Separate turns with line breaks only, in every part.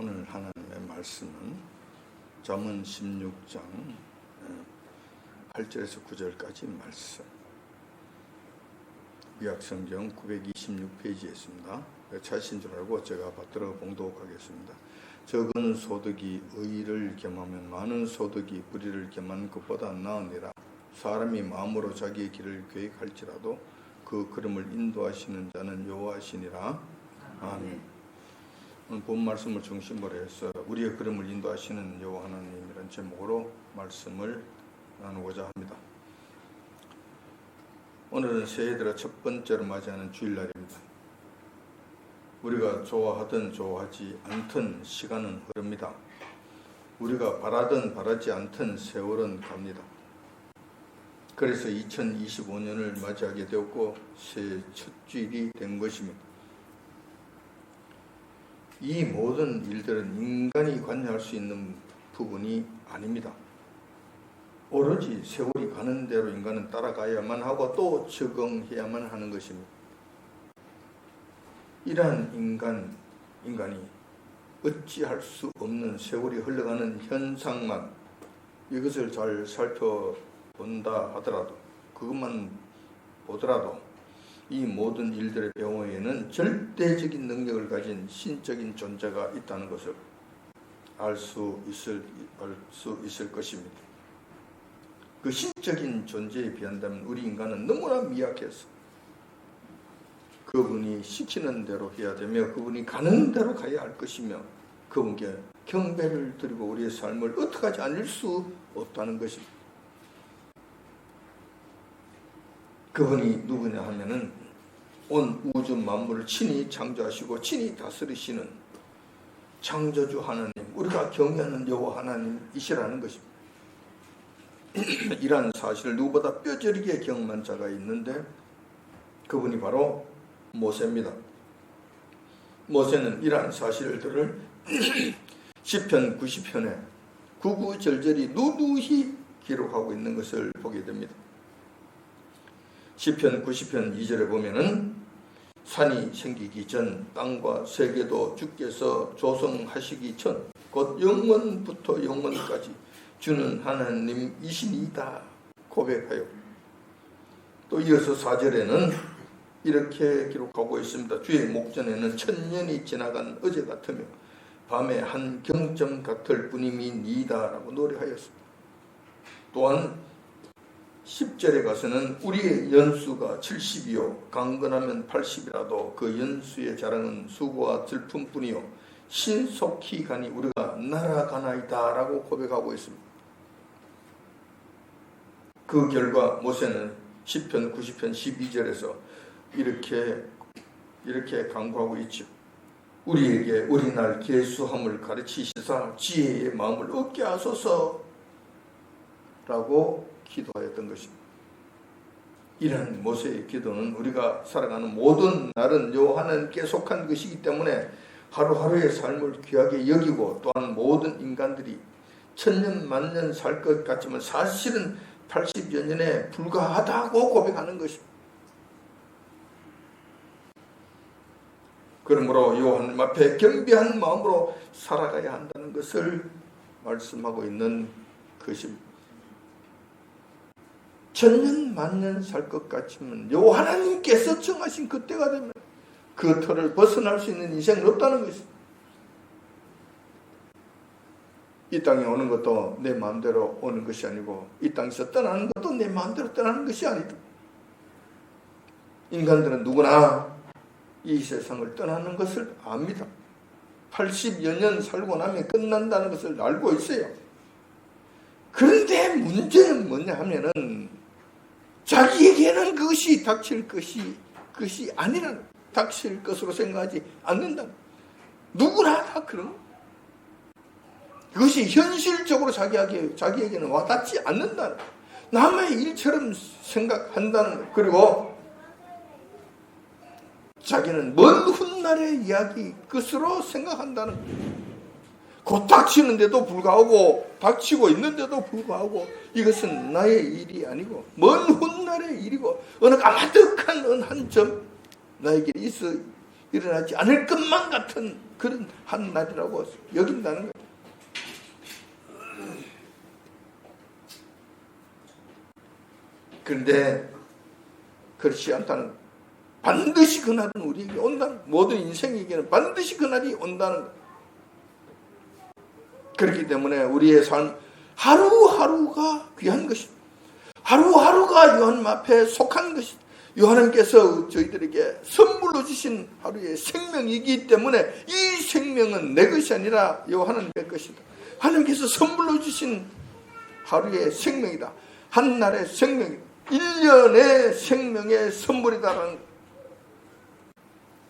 오늘 하나님의 말씀은 잠언 16장 8절에서 9절까지 말씀. 구약성경 926페이지에 있습니다. 차신 줄 알고 제가 받들어 봉독하겠습니다. 적은 소득이 의를 겸하면 많은 소득이 불의를 겸한 것보다 나으니라. 사람이 마음으로 자기의 길을 계획할지라도 그 걸음을 인도하시는 자는 여호와시니라. 아멘. 오늘 본 말씀을 중심으로 해서 우리의 걸음을 인도하시는 여호와 하나님이라는 제목으로 말씀을 나누고자 합니다. 오늘은 새해 들어 첫 번째로 맞이하는 주일날입니다. 우리가 좋아하든 좋아하지 않든 시간은 흐릅니다. 우리가 바라든 바라지 않든 세월은 갑니다. 그래서 2025년을 맞이하게 되었고 새해 첫 주일이 된 것입니다. 이 모든 일들은 인간이 관여할 수 있는 부분이 아닙니다. 오로지 세월이 가는 대로 인간은 따라가야만 하고 또 적응해야만 하는 것입니다. 이러한 인간이 어찌할 수 없는 세월이 흘러가는 현상만 이것을 잘 살펴본다 하더라도 그것만 보더라도 이 모든 일들의 배후에는 절대적인 능력을 가진 신적인 존재가 있다는 것을 알 수 있을 것입니다. 그 신적인 존재에 비한다면 우리 인간은 너무나 미약해서 그분이 시키는 대로 해야 되며 그분이 가는 대로 가야 할 것이며 그분께 경배를 드리고 우리의 삶을 어떻게 하지 않을 수 없다는 것입니다. 그분이 누구냐 하면은 온 우주 만물을 친히 창조하시고 친히 다스리시는 창조주 하나님, 우리가 경외하는 여호와 하나님이시라는 것입니다. 이러한 사실을 누구보다 뼈저리게 경험한 자가 있는데 그분이 바로 모세입니다. 모세는 이러한 사실들을 시편 90편에 구구절절히 누누이 기록하고 있는 것을 보게 됩니다. 시편 90편 2절에 보면은 산이 생기기 전 땅과 세계도 주께서 조성하시기 전 곧 영원부터 영원까지 주는 하나님이시니이다 고백하여 또 이어서 4절에는 이렇게 기록하고 있습니다. 주의 목전에는 천년이 지나간 어제 같으며 밤에 한 경점 같을 뿐임이니이다 라고 노래하였습니다. 또한 10절에 가서는 우리의 연수가 70이요 강건하면 80이라도 그 연수의 자랑은 수고와 슬픔뿐이요 신속히 가니 우리가 날아가나이다 라고 고백하고 있습니다. 그 결과 모세는 시편 90편 12절에서 이렇게 강구하고 있죠. 우리에게 우리날 계수함을 가르치시사 지혜의 마음을 얻게 하소서 라고 기도하였던 것입니다. 이런 모세의 기도는 우리가 살아가는 모든 날은 여호와 하나님께 속한 것이기 때문에 하루하루의 삶을 귀하게 여기고 또한 모든 인간들이 천년 만년 살 것 같지만 사실은 80여 년에 불과하다고 고백하는 것입니다. 그러므로 여호와 하나님 앞에 겸비한 마음으로 살아가야 한다는 것을 말씀하고 있는 것입니다. 천년 만년 살 것 같지만 여호와 하나님께서 정하신 그때가 되면 그 틀을 벗어날 수 있는 인생은 없다는 것입니다. 이 땅에 오는 것도 내 마음대로 오는 것이 아니고 이 땅에서 떠나는 것도 내 마음대로 떠나는 것이 아니다. 인간들은 누구나 이 세상을 떠나는 것을 압니다. 80여 년 살고 나면 끝난다는 것을 알고 있어요. 그런데 문제는 뭐냐 하면은 자기에게는 그것이 닥칠 것이 아니라 닥칠 것으로 생각하지 않는다. 누구나 다 그런 그것이 현실적으로 자기에게는 와닿지 않는다. 남의 일처럼 생각한다는 것. 그리고 자기는 먼 훗날의 이야기 것으로 생각한다는 것. 곧 닥치는데도 불구하고 닥치고 있는데도 불구하고 이것은 나의 일이 아니고 먼 훗날의 일이고 어느 까마득한 한 점 나에게 일어나지 않을 것만 같은 그런 한 날이라고 여긴다는 거예요. 그런데 그렇지 않다는 거예요. 반드시 그날은 우리에게 온다는 거예요. 모든 인생에게는 반드시 그날이 온다는 거예요. 그렇기 때문에 우리의 삶 하루하루가 귀한 것입니다. 하루하루가 요한님 앞에 속한 것입니다. 요한님께서 저희들에게 선물로 주신 하루의 생명이기 때문에 이 생명은 내 것이 아니라 하나님의 것이다. 하나님께서 선물로 주신 하루의 생명이다. 한 날의 생명이다. 1년의 생명의 선물이다라는 것.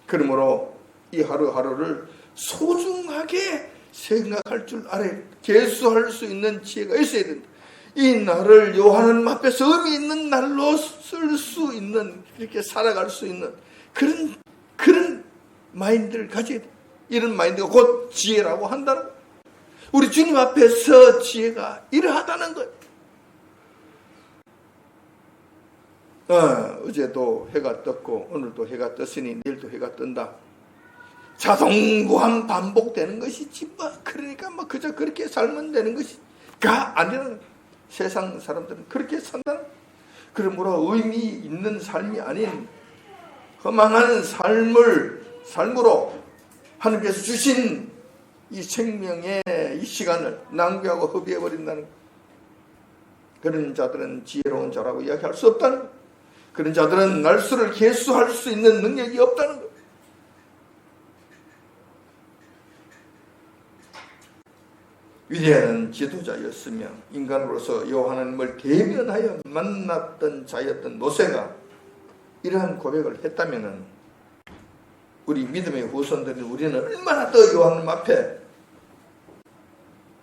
그러므로 이 하루하루를 소중하게 생각할 줄 알아야 된다. 계수할 수 있는 지혜가 있어야 된다. 이 날을 하나님 앞에서 의미 있는 날로 쓸 수 있는, 이렇게 살아갈 수 있는 그런 마인드를 가져야 돼. 이런 마인드가 곧 지혜라고 한다는 거예요. 우리 주님 앞에서 지혜가 이러하다는 거예요. 어제도 해가 떴고 오늘도 해가 떴으니 내일도 해가 뜬다. 자동무한 반복되는 것이지 그러니까 그저 그렇게 살면 되는 것이가 아니라는 거예요. 세상 사람들은 그렇게 산다는 거예요. 그러므로 의미 있는 삶이 아닌 허망한 삶으로 하나님께서 주신 이 생명의 이 시간을 낭비하고 허비해버린다는 거예요. 그런 자들은 지혜로운 자라고 이야기할 수 없다는 거예요. 그런 자들은 날수를 계수할 수 있는 능력이 없다는 거예요. 위대한 지도자였으며 인간으로서 하나님을 대면하여 만났던 자였던 모세가 이러한 고백을 했다면 우리 믿음의 후손들인 우리는 얼마나 더 하나님 앞에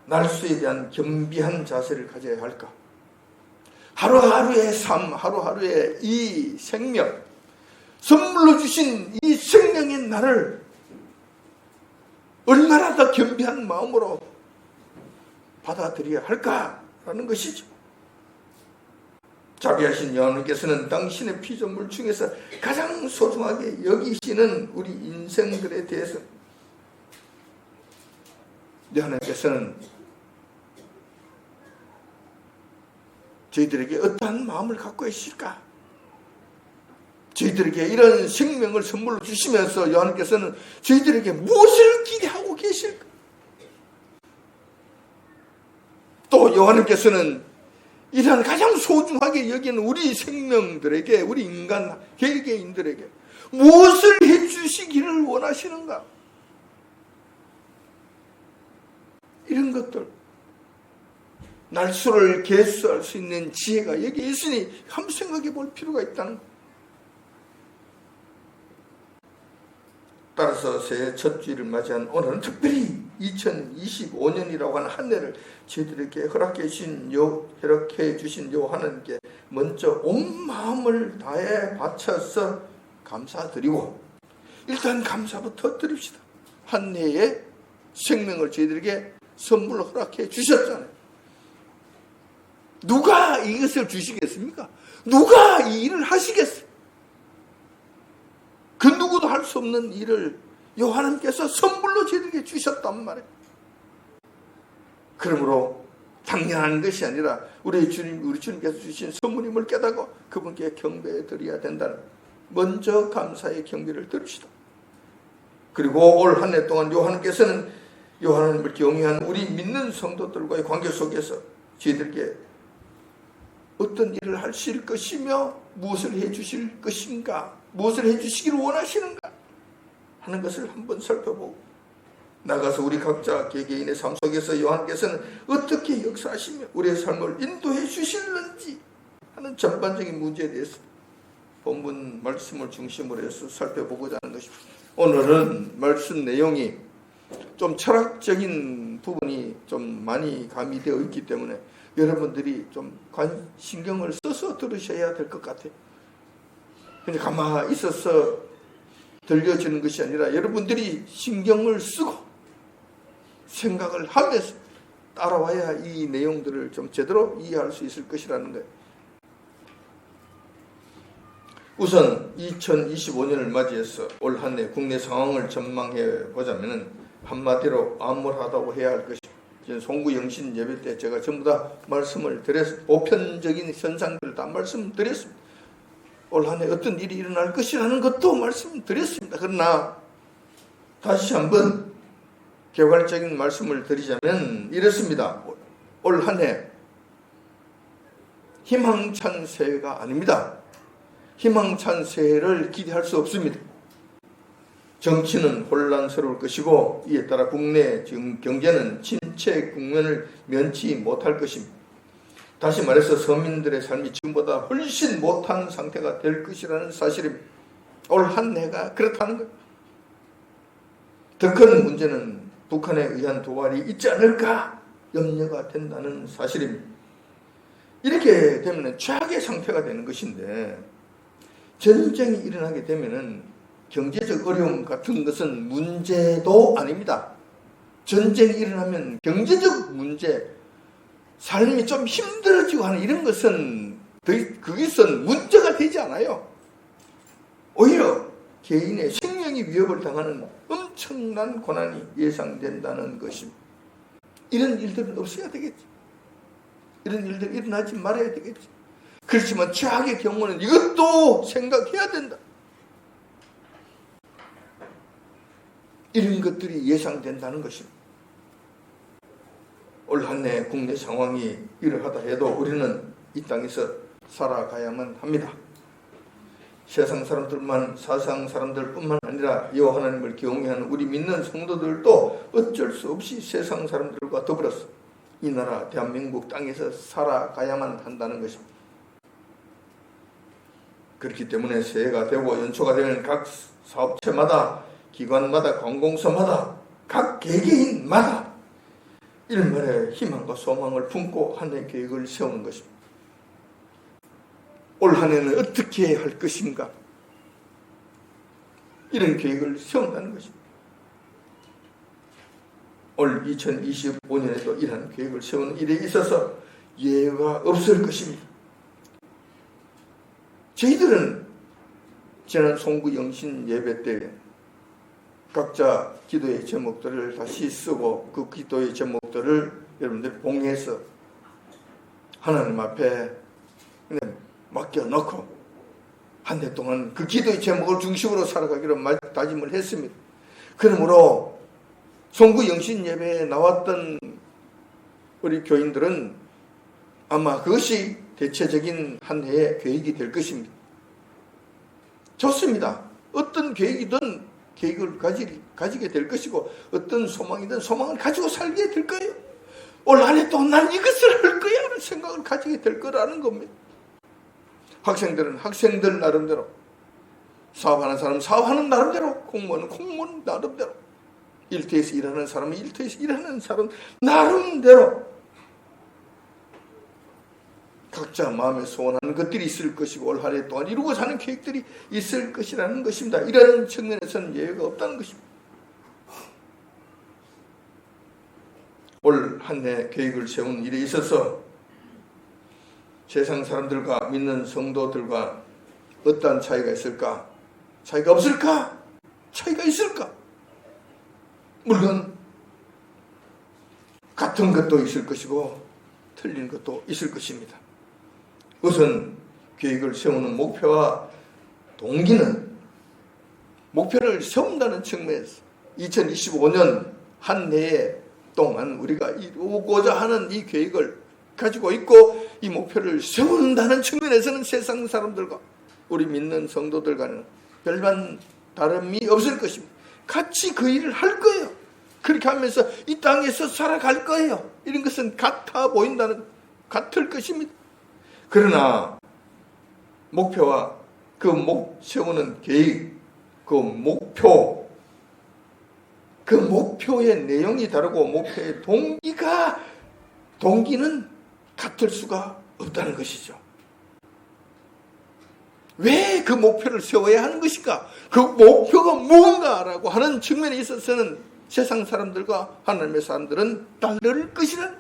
날수에 대한 겸비한 자세를 가져야 할까. 하루하루의 삶, 하루하루의 이 생명, 선물로 주신 이 생명의 날을 얼마나 더 겸비한 마음으로 받아들여야 할까라는 것이죠. 자비하신 여호와께서는 당신의 피조물 중에서 가장 소중하게 여기시는 우리 인생들에 대해서 하나님께서는 저희들에게 어떠한 마음을 갖고 계실까? 저희들에게 이런 생명을 선물로 주시면서 하나님께서는 저희들에게 무엇을 기대하고 계실까? 또 하나님께서는 이러한 가장 소중하게 여기는 우리 생명들에게, 우리 인간 개개인들에게 무엇을 해주시기를 원하시는가? 이런 것들, 날수를 계수할 수 있는 지혜가 여기에 있으니 한번 생각해 볼 필요가 있다는 것. 따라서 새해 첫 주일을 맞이한 오늘은 특별히 2025년이라고 하는 한 해를 저희들에게 허락해 주신 하나님께 먼저 온 마음을 다해 바쳐서 감사드리고, 일단 감사부터 드립시다. 한 해의 생명을 저희들에게 선물로 허락해 주셨잖아요. 누가 이것을 주시겠습니까? 누가 이 일을 하시겠어요? 그 누구도 할 수 없는 일을 하나님께서 선물로 저희들에게 주셨단 말이에요. 그러므로 당연한 것이 아니라 우리 주님께서 주신 선물임을 깨닫고 그분께 경배해 드려야 된다는, 먼저 감사의 경배를 드립시다. 그리고 올 한 해 동안 하나님께서는 하나님을 경외한 우리 믿는 성도들과의 관계 속에서 저희들에게 어떤 일을 하실 것이며 무엇을 해 주실 것인가, 무엇을 해 주시기를 원하시는가 하는 것을 한번 살펴보고, 나가서 우리 각자 개개인의 삶 속에서 하나님께서는 어떻게 역사하시며 우리의 삶을 인도해 주실는지 하는 전반적인 문제에 대해서 본문 말씀을 중심으로 해서 살펴보고자 하는 것입니다. 오늘은 말씀 내용이 좀 철학적인 부분이 좀 많이 가미되어 있기 때문에 여러분들이 좀 신경을 써서 들으셔야 될 것 같아요. 그냥 가만히 있어서 들려지는 것이 아니라 여러분들이 신경을 쓰고 생각을 하면서 따라와야 이 내용들을 좀 제대로 이해할 수 있을 것이라는 거예요. 우선 2025년을 맞이해서 올 한 해 국내 상황을 전망해 보자면 한마디로 암울하다고 해야 할 것입니다. 송구 영신 예배 때 제가 전부 다 말씀을 드렸습니다. 보편적인 현상들을 다 말씀드렸습니다. 올 한 해 어떤 일이 일어날 것이라는 것도 말씀드렸습니다. 그러나 다시 한번 개괄적인 말씀을 드리자면 이렇습니다. 올 한 해 희망찬 새해가 아닙니다. 희망찬 새해를 기대할 수 없습니다. 정치는 혼란스러울 것이고 이에 따라 국내 경제는 침체 국면을 면치 못할 것입니다. 다시 말해서 서민들의 삶이 지금보다 훨씬 못한 상태가 될 것이라는 사실입니다. 올 한 해가 그렇다는 것. 더 큰 문제는 북한에 의한 도발이 있지 않을까 염려가 된다는 사실입니다. 이렇게 되면 최악의 상태가 되는 것인데 전쟁이 일어나게 되면 경제적 어려움 같은 것은 문제도 아닙니다. 전쟁이 일어나면 경제적 문제, 삶이 좀 힘들어지고 하는 이런 것은 그것은 문제가 되지 않아요. 오히려 개인의 생명이 위협을 당하는 엄청난 고난이 예상된다는 것입니다. 이런 일들은 없어야 되겠지. 이런 일들이 일어나지 말아야 되겠지. 그렇지만 최악의 경우는 이것도 생각해야 된다. 이런 것들이 예상된다는 것입니다. 올 한 해 국내 상황이 이러하다 해도 우리는 이 땅에서 살아가야만 합니다. 세상 사람들뿐만 아니라 여호와 하나님을 경외하는 우리 믿는 성도들도 어쩔 수 없이 세상 사람들과 더불어서 이 나라 대한민국 땅에서 살아가야만 한다는 것입니다. 그렇기 때문에 새해가 되고 연초가 되면 각 사업체마다 기관마다 관공서마다 각 개개인마다 일말의 희망과 소망을 품고 한 해 계획을 세우는 것입니다. 올 한 해는 어떻게 할 것인가? 이런 계획을 세운다는 것입니다. 올 2025년에도 이러한 계획을 세우는 일에 있어서 예외가 없을 것입니다. 저희들은 지난 송구 영신 예배 때 각자 기도의 제목들을 다시 쓰고 그 기도의 제목들을 여러분들이 봉해서 하나님 앞에 그냥 맡겨놓고 한 해 동안 그 기도의 제목을 중심으로 살아가기로 다짐을 했습니다. 그러므로 송구 영신 예배에 나왔던 우리 교인들은 아마 그것이 대체적인 한 해의 계획이 될 것입니다. 좋습니다. 어떤 계획이든 계획을 가지게 될 것이고 어떤 소망이든 소망을 가지고 살게 될 거예요. 올 한 해 동안 난 이것을 할 거야 하는 생각을 가지게 될 거라는 겁니다. 학생들은 학생들 나름대로, 사업하는 사람은 사업하는 나름대로, 공무원은 공무원 나름대로, 일터에서 일하는 사람은 일터에서 일하는 사람 나름대로 각자 마음에 소원하는 것들이 있을 것이고 올 한 해 동안 이루고 사는 계획들이 있을 것이라는 것입니다. 이런 측면에서는 예외가 없다는 것입니다. 올 한 해 계획을 세운 일에 있어서 세상 사람들과 믿는 성도들과 어떠한 차이가 있을까? 차이가 없을까? 차이가 있을까? 물론 같은 것도 있을 것이고 틀린 것도 있을 것입니다. 우선 계획을 세우는 목표와 동기는 목표를 세운다는 측면에서 2025년 한 해 동안 우리가 이루고자 하는 이 계획을 가지고 있고 이 목표를 세운다는 측면에서는 세상 사람들과 우리 믿는 성도들과는 별반 다름이 없을 것입니다. 같이 그 일을 할 거예요. 그렇게 하면서 이 땅에서 살아갈 거예요. 이런 것은 같을 것입니다. 그러나 목표와 그 세우는 계획, 그 목표의 내용이 다르고 목표의 동기는 같을 수가 없다는 것이죠. 왜 그 목표를 세워야 하는 것인가? 그 목표가 무언가라고 하는 측면에 있어서는 세상 사람들과 하나님의 사람들은 다를 것이라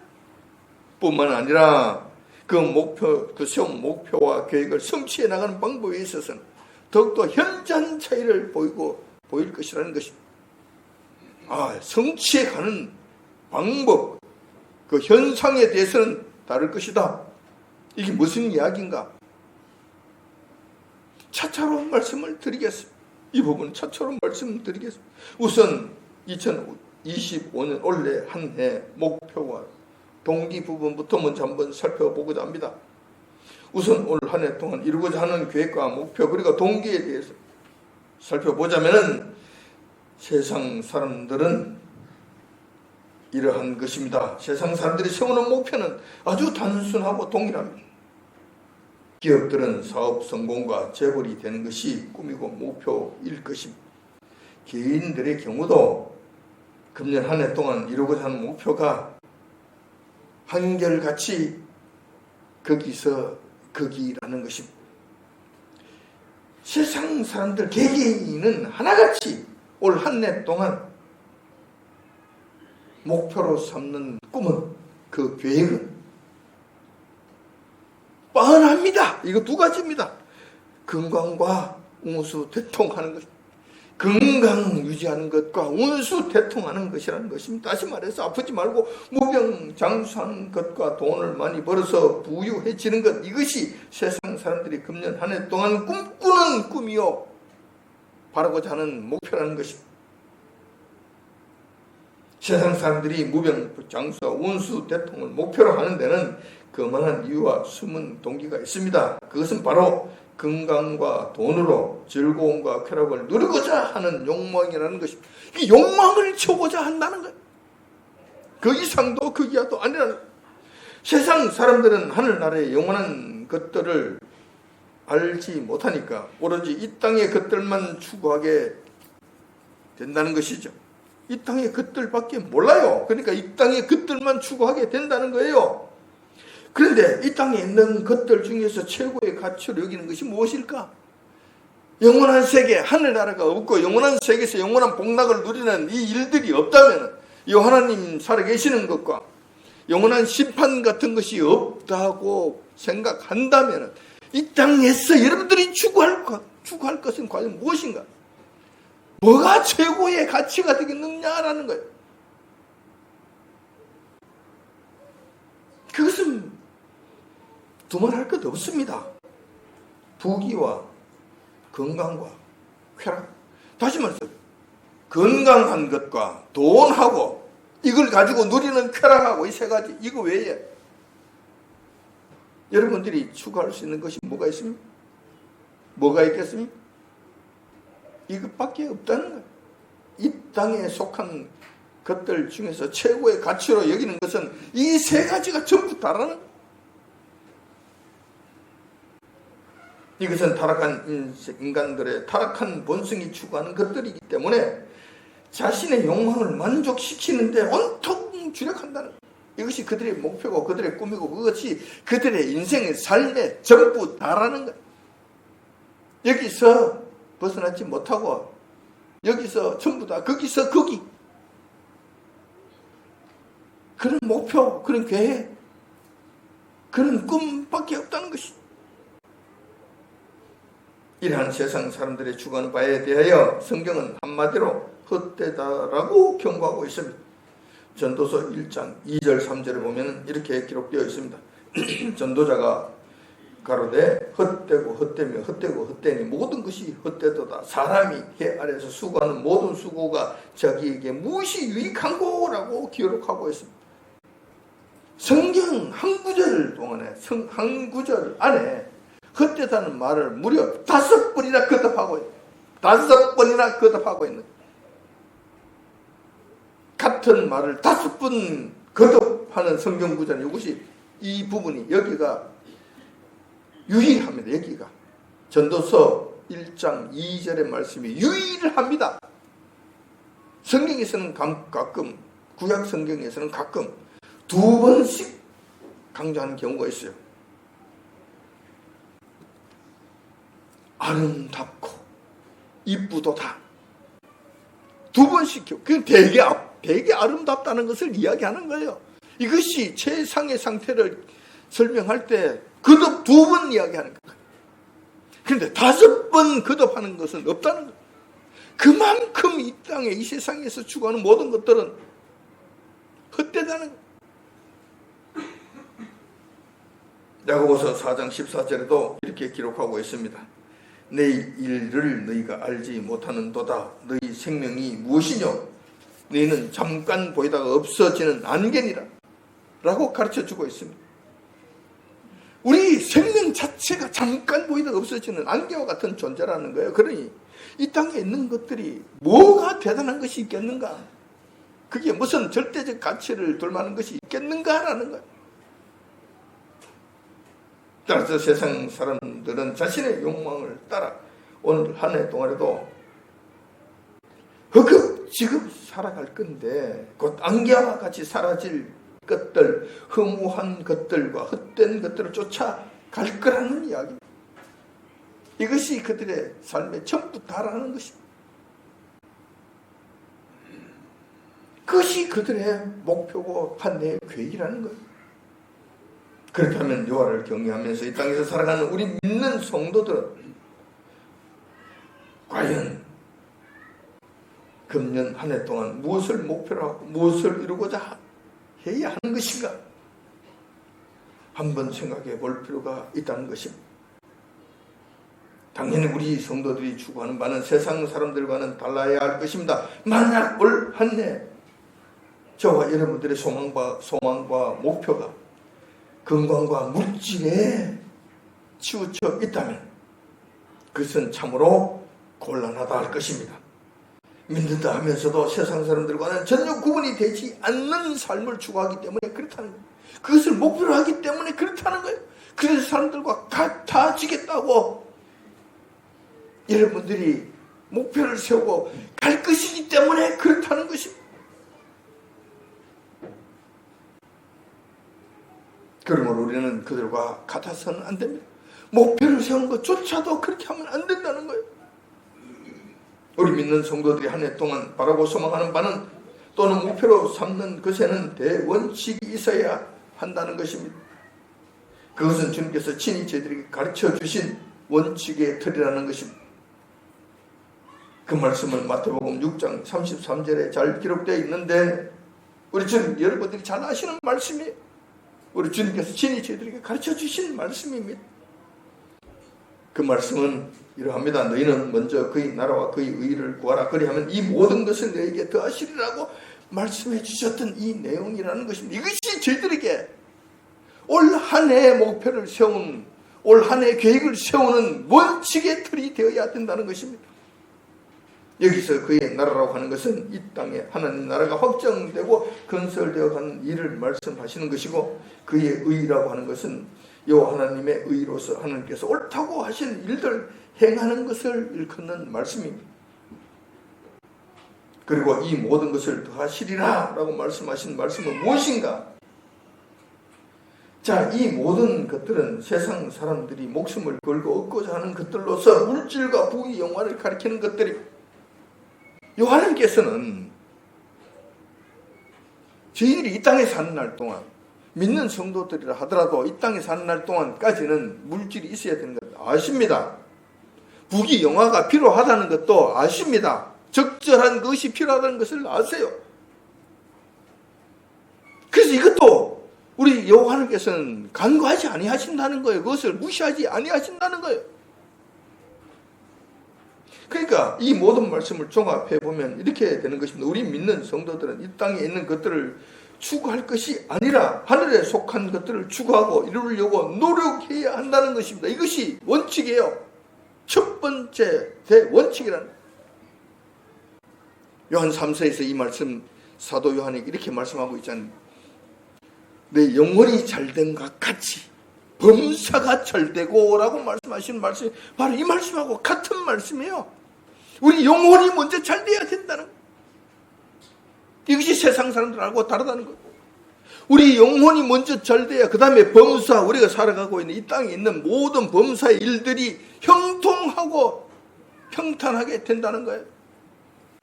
뿐만 아니라 그 세운 목표와 계획을 성취해 나가는 방법에 있어서는 더욱더 현저한 차이를 보일 것이라는 것입니다. 성취해 가는 방법, 그 현상에 대해서는 다를 것이다. 이게 무슨 이야기인가? 차차로 말씀을 드리겠습니다. 이 부분은 차차로 말씀을 드리겠습니다. 우선 2025년 올해 한 해 목표와 동기 부분부터 먼저 한번 살펴보고자 합니다. 우선 올 한 해 동안 이루고자 하는 계획과 목표 그리고 동기에 대해서 살펴보자면은 세상 사람들은 이러한 것입니다. 세상 사람들이 세우는 목표는 아주 단순하고 동일합니다. 기업들은 사업 성공과 재벌이 되는 것이 꿈이고 목표일 것입니다. 개인들의 경우도 금년 한 해 동안 이루고자 하는 목표가 한결같이 거기서 거기라는 것입니다. 세상 사람들 개개인은 하나같이 올 한 해 동안 목표로 삼는 꿈은, 그 계획은 뻔합니다. 이거 두 가지입니다. 건강과 운수대통하는 것, 건강 유지하는 것과 운수대통하는 것이라는 것입니다. 다시 말해서 아프지 말고 무병장수하는 것과 돈을 많이 벌어서 부유해지는 것, 이것이 세상 사람들이 금년 한 해 동안 꿈꾸는 꿈이요 바라고자 하는 목표라는 것입니다. 세상 사람들이 무병장수와 운수대통을 목표로 하는 데는 그만한 이유와 숨은 동기가 있습니다. 그것은 바로 건강과 돈으로 즐거움과 쾌락을 누리고자 하는 욕망이라는 것입니다. 이 욕망을 채우고자 한다는 거예요. 그 이상도 그 이하도 아니라는 거예요. 세상 사람들은 하늘나라의 영원한 것들을 알지 못하니까 오로지 이 땅의 것들만 추구하게 된다는 것이죠. 이 땅의 것들밖에 몰라요. 그러니까 이 땅의 것들만 추구하게 된다는 거예요. 그런데 이 땅에 있는 것들 중에서 최고의 가치로 여기는 것이 무엇일까? 영원한 세계, 하늘나라가 없고 영원한 세계에서 영원한 복락을 누리는 이 일들이 없다면, 이 하나님 살아계시는 것과 영원한 심판 같은 것이 없다고 생각한다면, 이 땅에서 여러분들이 추구할 것은 과연 무엇인가? 뭐가 최고의 가치가 되겠느냐라는 거예요. 그것은 두말할 것 없습니다. 부귀와 건강과 쾌락. 다시 말해서 건강한 것과 돈하고 이걸 가지고 누리는 쾌락하고 이 세 가지, 이거 외에 여러분들이 추구할 수 있는 것이 뭐가 있습니까? 뭐가 있겠습니까? 이것밖에 없다는 거예요. 이 땅에 속한 것들 중에서 최고의 가치로 여기는 것은 이 세 가지가 전부 다라는 거예요. 이것은 타락한 인간들의 타락한 본성이 추구하는 것들이기 때문에 자신의 욕망을 만족시키는데 온통 주력한다는 거예요. 이것이 그들의 목표고 그들의 꿈이고 그것이 그들의 인생의 삶의 전부 다라는 거예요. 여기서 벗어나지 못하고 여기서 전부 다 거기서 거기, 그런 목표, 그런 계획, 그런 꿈밖에 없다는 것이. 이러한 세상 사람들의 추구하는 바에 대하여 성경은 한마디로 헛되다라고 경고하고 있습니다. 전도서 1장 2절 3절에 보면 이렇게 기록되어 있습니다. 전도자가 가로되 헛되고 헛되며 헛되고 헛되니 모든 것이 헛되도다. 사람이 해 아래에서 수고하는 모든 수고가 자기에게 무엇이 유익한고라고 기록하고 있습니다. 성경 한 구절 동안에, 한 구절 안에 헛되다는 말을 무려 5번이나 거듭하고 있는, 5번이나 거듭하고 있는, 같은 말을 5번 거듭하는 성경 구절, 이것이, 이 부분이 여기가 유일합니다. 여기가 전도서 1장 2절의 말씀이 유일합니다. 성경에서는 가끔, 구약 성경에서는 가끔 2번씩 강조하는 경우가 있어요. 아름답고 이쁘도다. 2번씩, 그 되게 아름답다는 것을 이야기하는 거예요. 이것이 최상의 상태를 설명할 때 거듭 2번 이야기하는 거예요. 그런데 5번 거듭하는 것은 없다는 거예요. 그만큼 이 땅에 이 세상에서 추구하는 모든 것들은 헛되다는 거예요. 야고보서 4장 14절에도 이렇게 기록하고 있습니다. 내 일을 너희가 알지 못하는도다. 너희 생명이 무엇이뇨? 너희는 잠깐 보이다가 없어지는 안개니라 라고 가르쳐주고 있습니다. 우리 생명 자체가 잠깐 보이다가 없어지는 안개와 같은 존재라는 거예요. 그러니 이 땅에 있는 것들이 뭐가 대단한 것이 있겠는가? 그게 무슨 절대적 가치를 둘 만한 것이 있겠는가라는 거예요. 따라서 세상 사람들은 자신의 욕망을 따라 오늘 한 해 동안에도 허겁지겁 살아갈 건데 곧 안개와 같이 사라질 것들, 허무한 것들과 헛된 것들을 쫓아갈 거라는 이야기. 이것이 그들의 삶의 전부 다라는 것입니다. 그것이 그들의 목표고 한 해의 계획이라는 거예요. 그렇다면 여호와를 경외하면서 이 땅에서 살아가는 우리 믿는 성도들은 과연 금년 한 해 동안 무엇을 목표로 하고 무엇을 이루고자 해야 하는 것인가? 한번 생각해 볼 필요가 있다는 것입니다. 당연히 우리 성도들이 추구하는 바는 세상 사람들과는 달라야 할 것입니다. 만약 올 한 해 저와 여러분들의 소망과 목표가 건강과 물질에 치우쳐 있다면 그것은 참으로 곤란하다 할 것입니다. 믿는다 하면서도 세상 사람들과는 전혀 구분이 되지 않는 삶을 추구하기 때문에 그렇다는 거예요. 그것을 목표로 하기 때문에 그렇다는 거예요. 그래서 사람들과 같아지겠다고 여러분들이 목표를 세우고 갈 것이기 때문에 그렇다는 것입니다. 그러므로 우리는 그들과 같아서는 안 됩니다. 목표를 세우는 것조차도 그렇게 하면 안 된다는 거예요. 우리 믿는 성도들이 한 해 동안 바라고 소망하는 바는 또는 목표로 삼는 것에는 대원칙이 있어야 한다는 것입니다. 그것은 주님께서 친히 저희들에게 가르쳐 주신 원칙의 틀이라는 것입니다. 그 말씀은 마태복음 6장 33절에 잘 기록되어 있는데 우리 주님 여러분들이 잘 아시는 말씀이에요. 우리 주님께서 친히 저희들에게 가르쳐 주신 말씀입니다. 그 말씀은 이러합니다. 너희는 먼저 그의 나라와 그의 의를 구하라. 그리하면 이 모든 것을 너희에게 더하시리라고 말씀해 주셨던 이 내용이라는 것입니다. 이것이 저희들에게 올 한 해의 목표를 세운, 올 한 해의 계획을 세우는 원칙의 틀이 되어야 된다는 것입니다. 여기서 그의 나라라고 하는 것은 이 땅에 하나님 나라가 확정되고 건설되어 가는 일을 말씀하시는 것이고, 그의 의라고 하는 것은 여호와 하나님의 의로서 하나님께서 옳다고 하신 일들 행하는 것을 일컫는 말씀입니다. 그리고 이 모든 것을 더하시리라 라고 말씀하신 말씀은 무엇인가? 자, 이 모든 것들은 세상 사람들이 목숨을 걸고 얻고자 하는 것들로서 물질과 부의 영화를 가리키는 것들입니다. 하나님께서는 저희들이 이 땅에 사는 날 동안, 믿는 성도들이라 하더라도 이 땅에 사는 날 동안까지는 물질이 있어야 되는 것 아십니다. 부귀 영화가 필요하다는 것도 아십니다. 적절한 것이 필요하다는 것을 아세요. 그래서 이것도 우리 여호와 하나님께서는 간과하지 아니하신다는 거예요. 그것을 무시하지 아니하신다는 거예요. 그러니까 이 모든 말씀을 종합해 보면 이렇게 되는 것입니다. 우리 믿는 성도들은 이 땅에 있는 것들을 추구할 것이 아니라 하늘에 속한 것들을 추구하고 이루려고 노력해야 한다는 것입니다. 이것이 원칙이에요. 첫 번째 대원칙이라는. 요한 3서에서 이 말씀 사도 요한이 이렇게 말씀하고 있잖아요. 내 영혼이 잘된 것 같이 범사가 잘되고 라고 말씀하시는 말씀이 바로 이 말씀하고 같은 말씀이에요. 우리 영혼이 먼저 잘돼야 된다는 거예요. 이것이 세상 사람들하고 다르다는 거예요. 우리 영혼이 먼저 잘돼야 그 다음에 범사, 우리가 살아가고 있는 이 땅에 있는 모든 범사의 일들이 형통하고 평탄하게 된다는 거예요.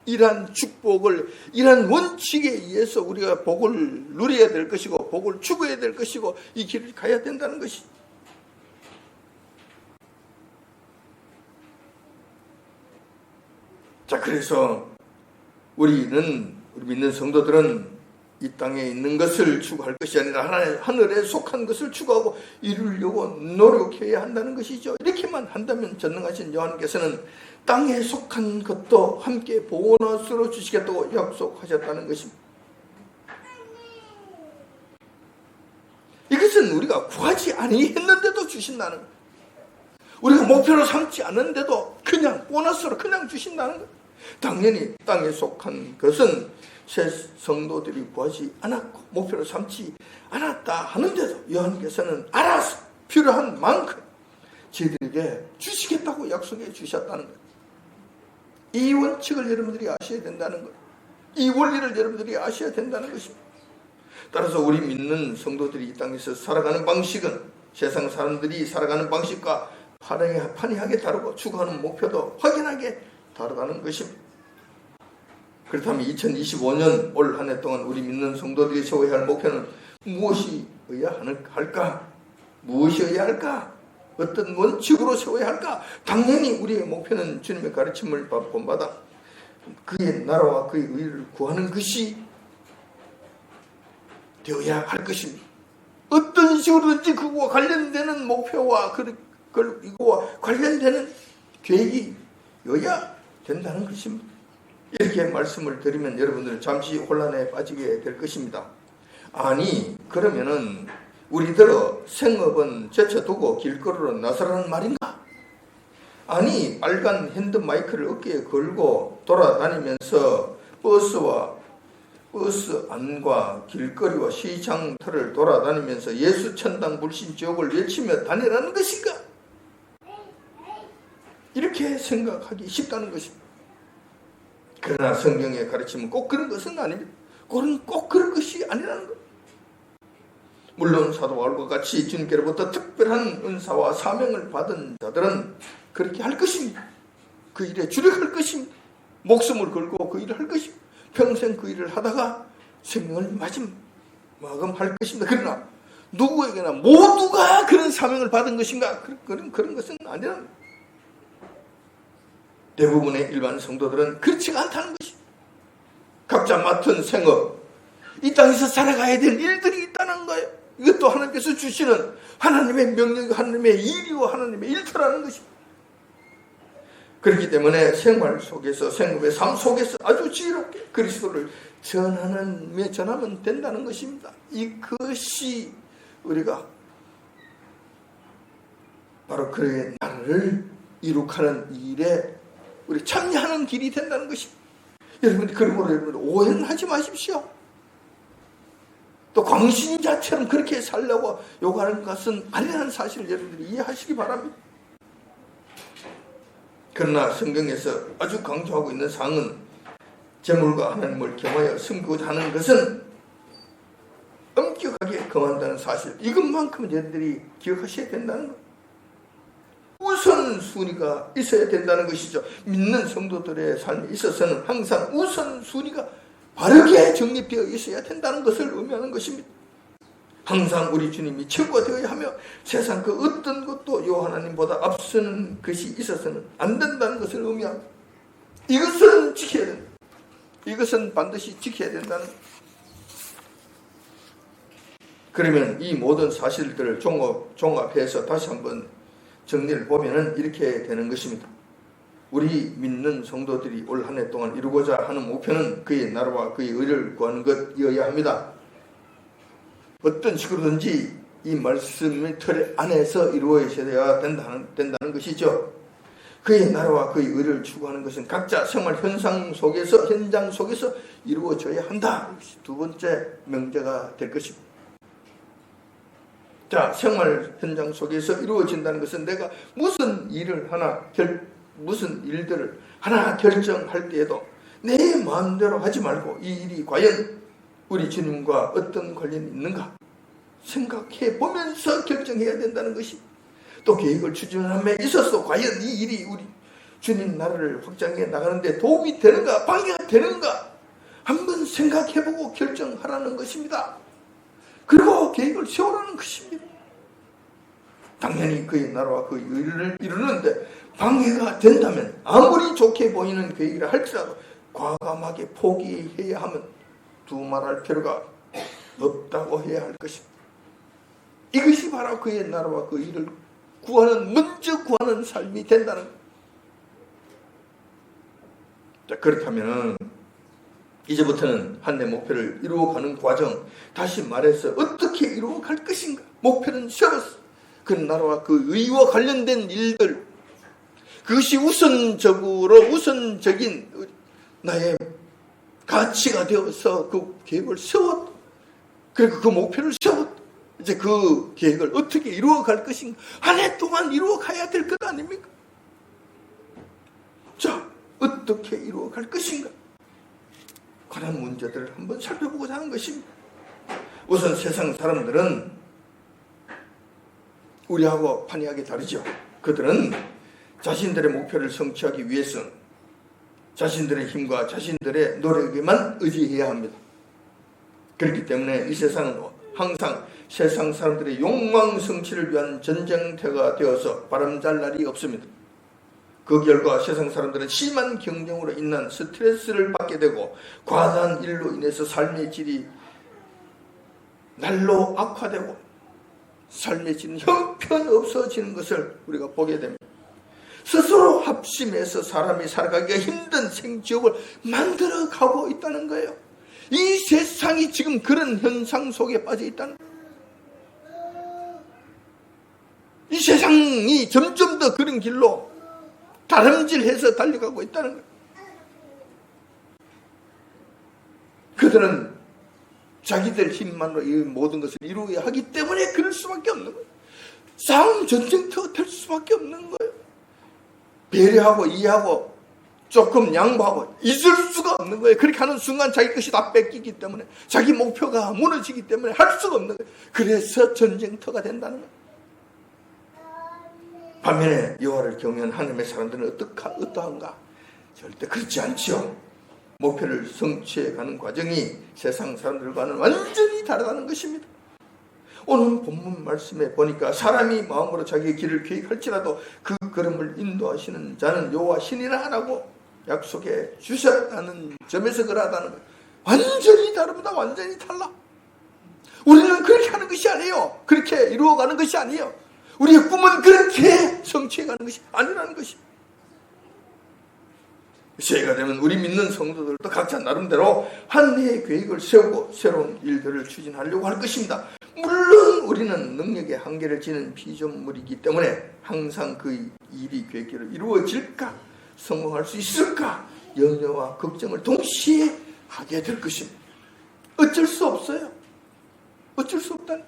이러한 축복을, 이러한 원칙에 의해서 우리가 복을 누려야 될 것이고 복을 추구해야 될 것이고 이 길을 가야 된다는 것이. 자, 그래서 우리 믿는 성도들은 이 땅에 있는 것을 추구할 것이 아니라 하늘에 속한 것을 추구하고 이루려고 노력해야 한다는 것이죠. 이렇게만 한다면 전능하신 여호와께서는 땅에 속한 것도 함께 보너스로 주시겠다고 약속하셨다는 것입니다. 이것은 우리가 구하지 아니했는데도 주신다는 것, 우리가 목표로 삼지 않는데도 그냥 보너스로 그냥 주신다는 것. 당연히 땅에 속한 것은 새 성도들이 구하지 않았고 목표로 삼지 않았다 하는데도 여호와께서는 알아서 필요한 만큼 저희들에게 주시겠다고 약속해 주셨다는 것. 이 원칙을 여러분들이 아셔야 된다는 것. 이 원리를 여러분들이 아셔야 된다는 것입니다. 따라서 우리 믿는 성도들이 이 땅에서 살아가는 방식은 세상 사람들이 살아가는 방식과 판이하게 다르고 추구하는 목표도 확연하게 다르다는 것입니다. 그렇다면 2025년 올 한 해 동안 우리 믿는 성도들이 세워야 할 목표는 무엇이어야 할까? 무엇이어야 할까? 어떤 원칙으로 세워야 할까? 당연히 우리의 목표는 주님의 가르침을 본받아 그의 나라와 그의 의를 구하는 것이 되어야 할 것입니다. 어떤 식으로든지 그거와 관련되는 목표와 이거와 관련되는 계획이어야 된다는 것입니다. 이렇게 말씀을 드리면 여러분들은 잠시 혼란에 빠지게 될 것입니다. 아니, 그러면은 우리들어 생업은 제쳐두고 길거리로 나서라는 말인가? 아니, 빨간 핸드 마이크를 어깨에 걸고 돌아다니면서 버스 안과 길거리와 시장터를 돌아다니면서 예수 천당 불신 지옥을 외치며 다니라는 것인가? 이렇게 생각하기 쉽다는 것입니다. 그러나 성경의 가르침은 꼭 그런 것은 아닙니다. 꼭 그런 것이 아니라는 것. 물론 사도 바울과 같이 주님께로부터 특별한 은사와 사명을 받은 자들은 그렇게 할 것입니다. 그 일에 주력할 것입니다. 목숨을 걸고 그 일을 할 것입니다. 평생 그 일을 하다가 생명을 마감할 것입니다. 그러나 누구에게나 모두가 그런 사명을 받은 것인가? 그런 것은 아니라는 것. 대부분의 일반 성도들은 그렇지가 않다는 것입니다. 각자 맡은 생업, 이 땅에서 살아가야 될 일들이 있다는 거예요. 이것도 하나님께서 주시는 하나님의 명령이고 하나님의 일이고 하나님의 일터라는 것입니다. 그렇기 때문에 생활 속에서, 생업의 삶 속에서 아주 지혜롭게 그리스도를 전하면 된다는 것입니다. 이것이 우리가 바로 그의 나라를 이룩하는 일에 우리 참여하는 길이 된다는 것입니다. 여러분들 그러므로 여러분들 오해는 하지 마십시오. 또 광신자처럼 그렇게 살려고 요구하는 것은 아니라는 사실을 여러분들이 이해하시기 바랍니다. 그러나 성경에서 아주 강조하고 있는 사항은 재물과 하나님을 겸하여 섬기고자 하는 것은 엄격하게 금한다는 사실, 이것만큼은 여러분들이 기억하셔야 된다는 것. 우선순위가 있어야 된다는 것이죠. 믿는 성도들의 삶에 있어서는 항상 우선순위가 바르게 정립되어 있어야 된다는 것을 의미하는 것입니다. 항상 우리 주님이 최고가 되어야 하며 세상 그 어떤 것도 요 하나님보다 앞서는 것이 있어서는 안 된다는 것을 의미합니다. 이것은 지켜야 된다. 이것은 반드시 지켜야 된다는 것. 그러면 이 모든 사실들을 종합해서 다시 한번 정리를 보면은 이렇게 되는 것입니다. 우리 믿는 성도들이 올 한 해 동안 이루고자 하는 목표는 그의 나라와 그의 의를 구하는 것이어야 합니다. 어떤 식으로든지 이 말씀의 틀 안에서 이루어져야 된다는 것이죠. 그의 나라와 그의 의를 추구하는 것은 각자 생활 현장 속에서 이루어져야 한다. 두 번째 명제가 될 것입니다. 자, 생활 현장 속에서 이루어진다는 것은 내가 무슨 일들을 하나 결정할 때에도 내 마음대로 하지 말고 이 일이 과연 우리 주님과 어떤 관련이 있는가 생각해 보면서 결정해야 된다는 것이, 또 계획을 추진함에 있어서 과연 이 일이 우리 주님 나라를 확장해 나가는데 도움이 되는가, 방해가 되는가 한번 생각해보고 결정하라는 것입니다. 그리고 계획을 세우라는 것입니다. 당연히 그의 나라와 그의 의를 이루는데 방해가 된다면 아무리 좋게 보이는 계획이라 할지라도 과감하게 포기해야 하면 두말할 필요가 없다고 해야 할 것입니다. 이것이 바로 그의 나라와 그 일을 먼저 구하는 삶이 된다는 것. 자, 그렇다면 이제부터는 한 해 목표를 이루어가는 과정, 다시 말해서 어떻게 이루어갈 것인가. 목표는 세웠어. 그 나라와 그 의와 관련된 일들, 그것이 우선적인 나의 가치가 되어서 그 계획을 세웠다. 그리고 그 목표를 세웠다. 이제 그 계획을 어떻게 이루어갈 것인가. 한 해 동안 이루어가야 될 것 아닙니까? 자, 어떻게 이루어갈 것인가. 그런 문제들을 한번 살펴보고자 하는 것입니다. 우선 세상 사람들은 우리하고 판이하게 다르죠. 그들은 자신들의 목표를 성취하기 위해서는 자신들의 힘과 자신들의 노력에만 의지해야 합니다. 그렇기 때문에 이 세상은 항상 세상 사람들의 욕망 성취를 위한 전쟁터가 되어서 바람잘 날이 없습니다. 그 결과 세상 사람들은 심한 경쟁으로 인한 스트레스를 받게 되고 과다한 일로 인해서 삶의 질이 날로 악화되고 삶의 질은 형편없어지는 것을 우리가 보게 됩니다. 스스로 합심해서 사람이 살아가기가 힘든 생지옥을 만들어가고 있다는 거예요. 이 세상이 지금 그런 현상 속에 빠져 있다는 거예요. 이 세상이 점점 더 그런 길로 다름질해서 달려가고 있다는 거예요. 그들은 자기들 힘만으로 이 모든 것을 이루어야 하기 때문에 그럴 수밖에 없는 거예요. 싸움 전쟁터가 될 수밖에 없는 거예요. 배려하고 이해하고 조금 양보하고 있을 수가 없는 거예요. 그렇게 하는 순간 자기 것이 다 뺏기기 때문에 자기 목표가 무너지기 때문에 할 수가 없는 거예요. 그래서 전쟁터가 된다는 거예요. 반면에 여호와를 경외한 하나님의 사람들은 어떠한가? 절대 그렇지 않죠. 목표를 성취해가는 과정이 세상 사람들과는 완전히 다르다는 것입니다. 오늘 본문 말씀에 보니까 사람이 마음으로 자기의 길을 계획할지라도 그 걸음을 인도하시는 자는 여호와 신이라 라고 약속해 주셨다는 점에서 그러하다는 거예요. 완전히 다릅니다. 완전히 달라. 우리는 그렇게 하는 것이 아니에요. 그렇게 이루어가는 것이 아니에요. 우리의 꿈은 그렇게 성취해가는 것이 아니라는 것입니다. 새해가 되면 우리 믿는 성도들도 각자 나름대로 한 해의 계획을 세우고 새로운 일들을 추진하려고 할 것입니다. 물론 우리는 능력의 한계를 지닌 피조물이기 때문에 항상 그 일이 계획대로 이루어질까, 성공할 수 있을까 염려와 걱정을 동시에 하게 될 것입니다. 어쩔 수 없어요. 어쩔 수 없다니.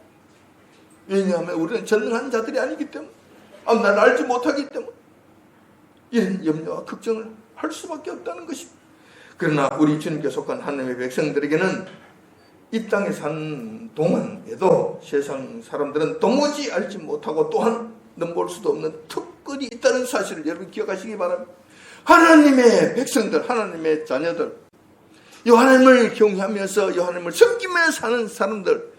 왜냐하면 우리는 전능한 자들이 아니기 때문에, 나를 알지 못하기 때문에 이런 염려와 걱정을 할 수밖에 없다는 것입니다. 그러나 우리 주님께 속한 하나님의 백성들에게는 이 땅에 산 동안에도 세상 사람들은 도무지 알지 못하고 또한 넘볼 수도 없는 특권이 있다는 사실을 여러분 기억하시기 바랍니다. 하나님의 백성들, 하나님의 자녀들, 이 하나님을 경외하면서 이 하나님을 섬기며 사는 사람들,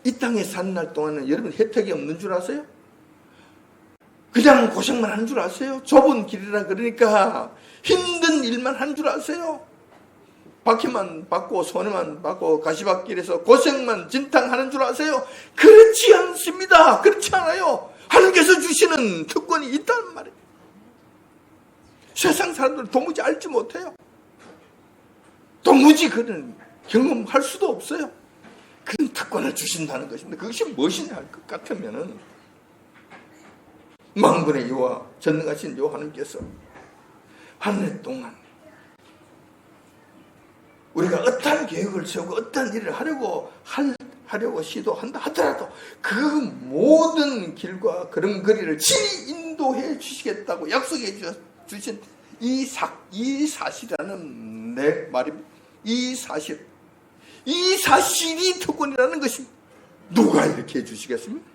이 땅에 사는 날 동안은 여러분 혜택이 없는 줄 아세요? 그냥 고생만 하는 줄 아세요? 좁은 길이라 그러니까 힘든 일만 하는 줄 아세요? 박해만 받고 손해만 받고 가시밭길에서 고생만 진탕하는 줄 아세요? 그렇지 않습니다. 그렇지 않아요. 하나님께서 주시는 특권이 있다는 말이에요. 세상 사람들은 도무지 알지 못해요. 도무지 그런 경험할 수도 없어요. 그런 특권을 주신다는 것입니다. 그것이 무엇이냐 할 것 같으면은 만군의 여호와, 전능하신 여호와 하나님께서 한 해 동안 우리가 어떠한 계획을 세우고 어떠한 일을 하려고 시도한다 하더라도 그 모든 길과 걸음걸이를 친히 인도해 주시겠다고 약속해 주신 이 사실이라는 내 말입니다. 이 사실이 특권이라는 것입니다. 누가 이렇게 해주시겠습니까?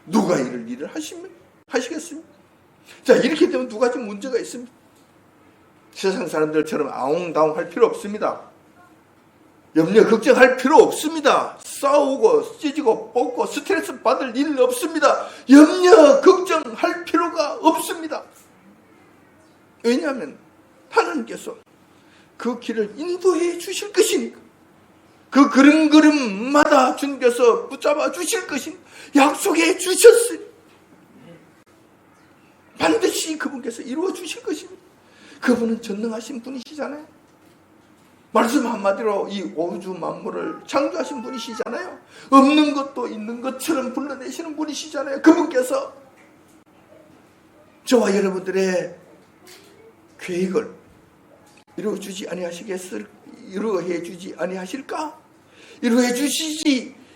누가 이를 일을 하시겠습니까? 자, 이렇게 되면 두 가지 문제가 있습니다. 세상 사람들처럼 아웅다웅 할 필요 없습니다. 염려 걱정할 필요 없습니다. 싸우고 찢고 뽑고 스트레스 받을 일 없습니다. 염려 걱정할 필요가 없습니다. 왜냐하면 하나님께서 그 길을 인도해 주실 것이니까. 그 걸음걸음마다 주님께서 붙잡아 주실 것이니까. 약속해 주셨으니 반드시 그분께서 이루어 주실 것입니다. 그분은 전능하신 분이시잖아요. 말씀 한마디로 이 우주 만물을 창조하신 분이시잖아요. 없는 것도 있는 것처럼 불러내시는 분이시잖아요. 그분께서 저와 여러분들의 계획을 이루어 주지 아니하실까?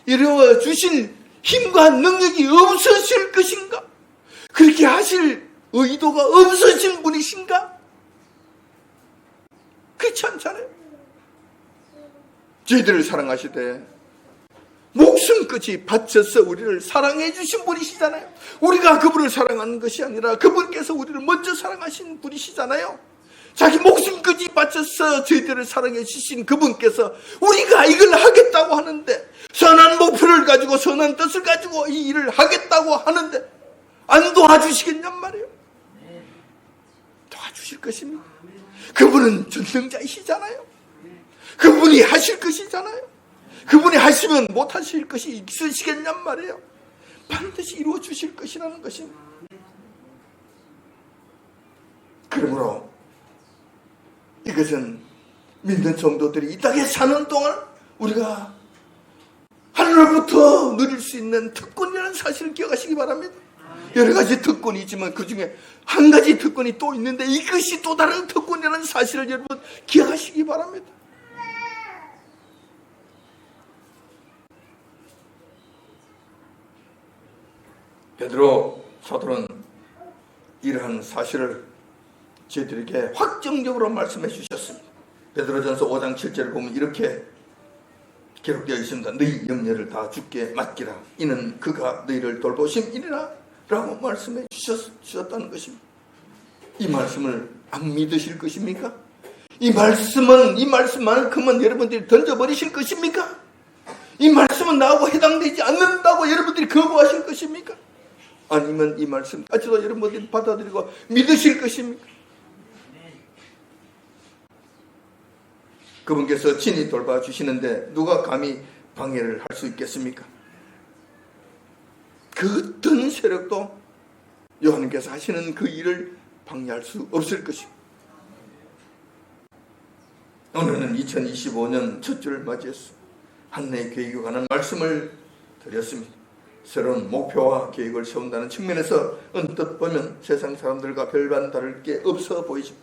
이루어 주실 힘과 능력이 없으실 것인가? 그렇게 하실 의도가 없으신 분이신가? 그렇지 않잖아요. 저희들을 사랑하시되 목숨까지 바쳐서 우리를 사랑해 주신 분이시잖아요. 우리가 그분을 사랑하는 것이 아니라 그분께서 우리를 먼저 사랑하신 분이시잖아요. 자기 목숨까지 바쳐서 저희들을 사랑해 주신 그분께서 우리가 이걸 하겠다고 하는데, 선한 목표를 가지고 선한 뜻을 가지고 이 일을 하겠다고 하는데 안 도와주시겠냔 말이에요. 도와주실 것입니다. 그분은 전능자이시잖아요. 그분이 하실 것이잖아요. 그분이 하시면 못하실 것이 있으시겠냔 말이에요. 반드시 이루어 주실 것이라는 것입니다. 그러므로 이것은 믿는 성도들이 이 땅에 사는 동안 우리가 하늘로부터 누릴 수 있는 특권이라는 사실을 기억하시기 바랍니다. 여러 가지 특권이 있지만 그 중에 한 가지 특권이 또 있는데 이것이 또 다른 특권이라는 사실을 여러분 기억하시기 바랍니다. 베드로 사도는 이러한 사실을 저희들에게 확정적으로 말씀해 주셨습니다. 베드로전서 5장 7절을 보면 이렇게 기록되어 있습니다. 너희 염려를 다 주께 맡기라. 이는 그가 너희를 돌보심이니라 라고 말씀해 주셨다는 것입니다. 이 말씀을 안 믿으실 것입니까? 이 말씀만큼은 여러분들이 던져버리실 것입니까? 이 말씀은 나하고 해당되지 않는다고 여러분들이 거부하실 것입니까? 아니면 이 말씀까지도 여러분들이 받아들이고 믿으실 것입니까? 그분께서 친히 돌봐주시는데 누가 감히 방해를 할 수 있겠습니까? 그 어떤 세력도 요한님께서 하시는 그 일을 방해할 수 없을 것입니다. 오늘은 2025년 첫 주를 맞이해서 한해의 계획에 관한 말씀을 드렸습니다. 새로운 목표와 계획을 세운다는 측면에서 언뜻 보면 세상 사람들과 별반 다를 게 없어 보이죠.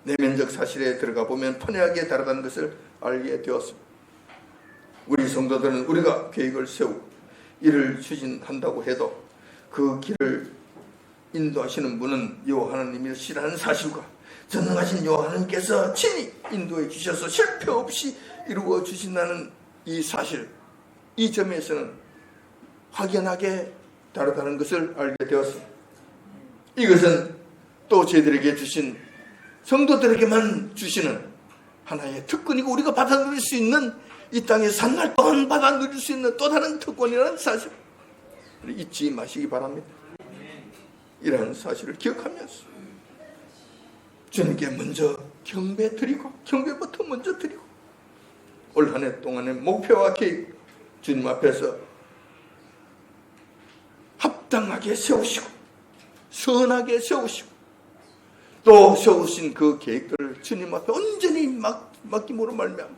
내면적 사실에 들어가 보면 뻔하게 다르다는 것을 알게 되었습니다. 우리 성도들은 우리가 계획을 세우고 이를 추진한다고 해도 그 길을 인도하시는 분은 여호와 하나님이시라는 사실과 전능하신 여호와 하나님께서 친히 인도해 주셔서 실패 없이 이루어 주신다는 이 사실, 이 점에서는 확연하게 다르다는 것을 알게 되었습니다. 이것은 또 저희들에게 주신, 성도들에게만 주시는 하나의 특권이고 우리가 받아 누릴 수 있는, 이 땅에 산날 동안 받아 누릴 수 있는 또 다른 특권이라는 사실 잊지 마시기 바랍니다. 이러한 사실을 기억하면서 주님께 먼저 경배 드리고, 경배부터 먼저 드리고, 올 한 해 동안의 목표와 계획 주님 앞에서 합당하게 세우시고 선하게 세우시고 또 세우신 그 계획들을 주님 앞에 온전히 맡김으로 말미암아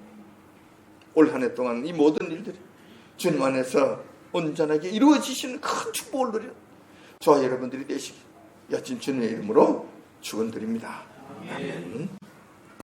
올 한 해 동안 이 모든 일들이 주님 안에서 온전하게 이루어지시는 큰 축복을 누리는 저와 여러분들이 되시기, 여친 주님의 이름으로 축원드립니다. 아멘.